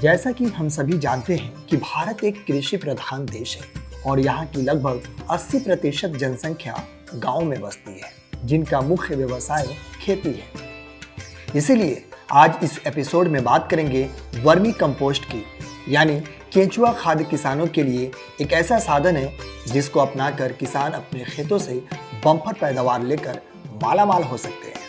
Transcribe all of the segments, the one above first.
जैसा कि हम सभी जानते हैं कि भारत एक कृषि प्रधान देश है और यहाँ की लगभग 80% जनसंख्या गांव में बसती है, जिनका मुख्य व्यवसाय खेती है। इसीलिए आज इस एपिसोड में बात करेंगे वर्मी कंपोस्ट की, यानी केंचुआ खाद किसानों के लिए एक ऐसा साधन है जिसको अपनाकर किसान अपने खेतों से बम्पर पैदावार लेकर मालामाल हो सकते हैं।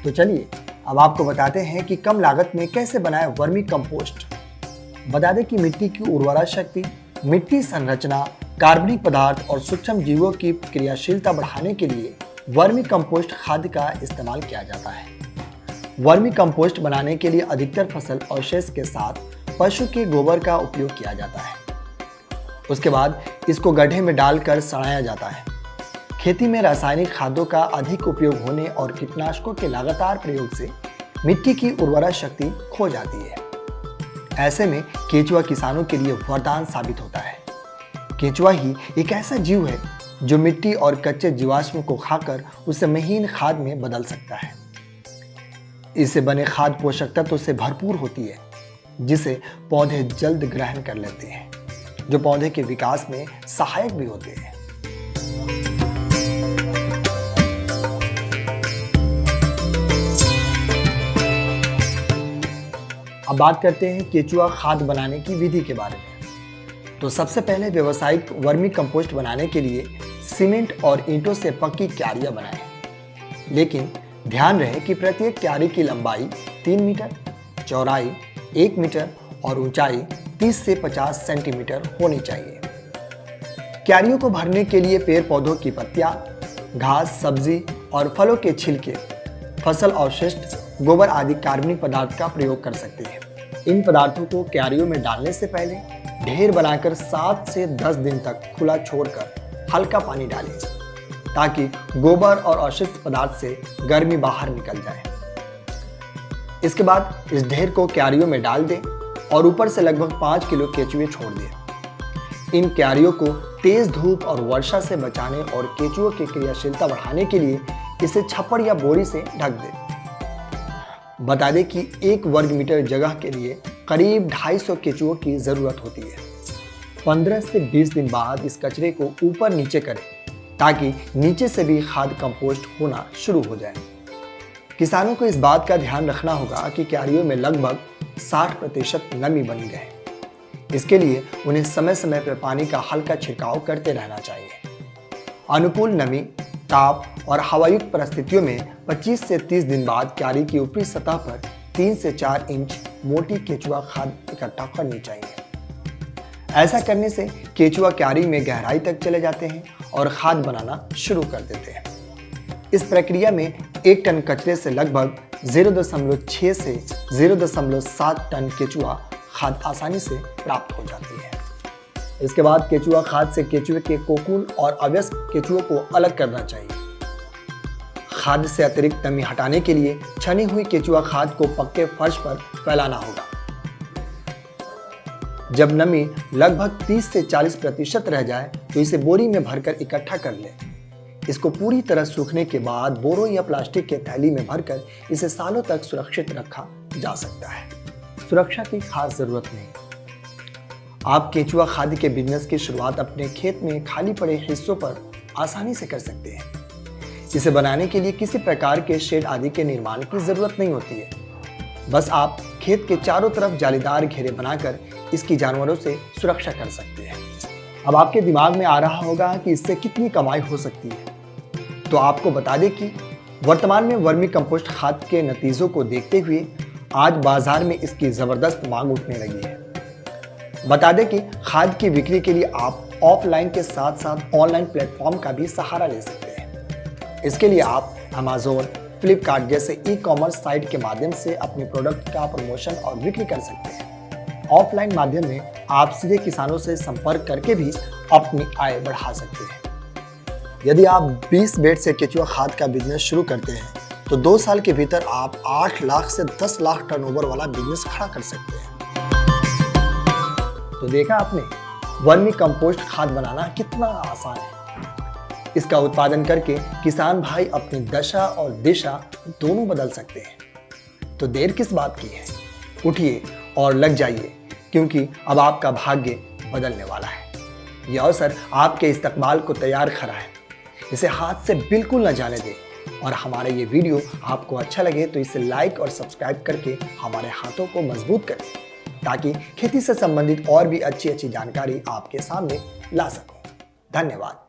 तो चलिए अब आपको बताते हैं कि कम लागत में कैसे बनाएं वर्मी कंपोस्ट। बता दें कि मिट्टी की उर्वरा शक्ति, मिट्टी संरचना, कार्बनिक पदार्थ और सूक्ष्म जीवों की क्रियाशीलता बढ़ाने के लिए वर्मी कंपोस्ट खाद का इस्तेमाल किया जाता है। वर्मी कंपोस्ट बनाने के लिए अधिकतर फसल अवशेष के साथ पशु के गोबर का उपयोग किया जाता है। उसके बाद इसको गड्ढे में डालकर सड़ाया जाता है। खेती में रासायनिक खादों का अधिक उपयोग होने और कीटनाशकों के लगातार प्रयोग से मिट्टी की उर्वरा शक्ति खो जाती है। ऐसे में केंचुआ किसानों के लिए वरदान साबित होता है। केंचुआ ही एक ऐसा जीव है जो मिट्टी और कच्चे जीवाश्म को खाकर उसे महीन खाद में बदल सकता है। इससे बने खाद पोषक तत्वों से भरपूर होती है, जिसे पौधे जल्द ग्रहण कर लेते हैं, जो पौधे के विकास में सहायक भी होते हैं। अब बात करते हैं केंचुआ खाद बनाने की विधि के बारे में। तो सबसे पहले व्यावसायिक वर्मी कंपोस्ट बनाने के लिए सीमेंट और ईंटों से पक्की क्यारियां बनाएं। लेकिन ध्यान रहे कि प्रत्येक क्यारी की लंबाई 3 मीटर, चौड़ाई 1 मीटर और ऊंचाई 30 से 50 सेंटीमीटर होनी चाहिए। क्यारियों को भरने के लिए पेड़ पौधों की पत्तियां, घास, सब्जी और फलों के छिलके, फसल अवशिष्ट, गोबर आदि कार्बनिक पदार्थ का प्रयोग कर सकते हैं। इन पदार्थों को क्यारियों में डालने से पहले ढेर बनाकर 7 से 10 दिन तक खुला छोड़कर हल्का पानी डालें, ताकि गोबर और अवशिष्ट पदार्थ से गर्मी बाहर निकल जाए। इसके बाद इस ढेर को क्यारियों में डाल दें और ऊपर से लगभग 5 किलो केंचुए छोड़ दें। इन क्यारियों को तेज धूप और वर्षा से बचाने और केंचुओं की क्रियाशीलता बढ़ाने के लिए इसे छप्पड़ या बोरी से ढक दें। बता दें कि 1 वर्ग मीटर जगह के लिए करीब 250 केंचुओं की जरूरत होती है। 15 से 20 दिन बाद इस कचरे को ऊपर नीचे करें, ताकि नीचे से भी खाद कंपोस्ट होना शुरू हो जाए। किसानों को इस बात का ध्यान रखना होगा कि क्यारियों में लगभग 60% नमी बनी रहे। इसके लिए उन्हें समय समय पर पानी का हल्का छिड़काव करते रहना चाहिए। अनुकूल नमी, ताप और हवायुक्त परिस्थितियों में 25 से 30 दिन बाद क्यारी की ऊपरी सतह पर 3 से 4 इंच मोटी केंचुआ खाद इकट्ठा करनी चाहिए। ऐसा करने से केंचुआ क्यारी में गहराई तक चले जाते हैं और खाद बनाना शुरू कर देते हैं। इस प्रक्रिया में 1 टन कचरे से लगभग 0.6 से 0.7 टन केंचुआ खाद आसानी से प्राप्त हो जाती है। इसके बाद केंचुआ खाद से केंचुए के कोकून और अवयस्क केंचुओं को अलग करना चाहिए। खाद से अतिरिक्त नमी हटाने के लिए छनी हुई केंचुआ खाद को पक्के फर्श पर फैलाना होगा। जब नमी लगभग 30 से 40% रह जाए तो इसे बोरी में भरकर इकट्ठा कर लें। इसको पूरी तरह सूखने के बाद बोरों या प्लास्टिक के थैली में भरकर इसे सालों तक सुरक्षित रखा जा सकता है। सुरक्षा की खास जरूरत नहीं। आप केंचुआ खाद के बिजनेस की शुरुआत अपने खेत में खाली पड़े हिस्सों पर आसानी से कर सकते हैं। इसे बनाने के लिए किसी प्रकार के शेड आदि के निर्माण की जरूरत नहीं होती है। बस आप खेत के चारों तरफ जालीदार घेरे बनाकर इसकी जानवरों से सुरक्षा कर सकते हैं। अब आपके दिमाग में आ रहा होगा कि इससे कितनी कमाई हो सकती है। तो आपको बता दें कि वर्तमान में वर्मी कंपोस्ट खाद के नतीजों को देखते हुए आज बाजार में इसकी जबरदस्त मांग उठने लगी है। बता दें कि खाद की बिक्री के लिए आप ऑफलाइन के साथ साथ ऑनलाइन प्लेटफॉर्म का भी सहारा ले सकते हैं। इसके लिए आप अमेज़न, फ्लिपकार्ट जैसे ई-कॉमर्स साइट के माध्यम से अपने प्रोडक्ट का प्रमोशन और बिक्री कर सकते हैं। ऑफलाइन माध्यम में आप सीधे किसानों से संपर्क करके भी अपनी आय बढ़ा सकते हैं। यदि आप 20 बेड से केंचुआ खाद का बिजनेस शुरू करते हैं तो 2 साल के भीतर आप 8 लाख से 10 लाख टर्नओवर वाला बिजनेस खड़ा कर सकते हैं। तो देखा आपने, वर्मी कंपोस्ट खाद बनाना कितना आसान है। इसका उत्पादन करके किसान भाई अपनी दशा और दिशा दोनों बदल सकते हैं। तो देर किस बात की है, उठिए और लग जाइए, क्योंकि अब आपका भाग्य बदलने वाला है। यह अवसर आपके इस्तकबाल को तैयार खड़ा है, इसे हाथ से बिल्कुल न जाने दें। और हमारा ये वीडियो आपको अच्छा लगे तो इसे लाइक और सब्सक्राइब करके हमारे हाथों को मजबूत करें, ताकि खेती से संबंधित और भी अच्छी जानकारी आपके सामने ला सकूं। धन्यवाद।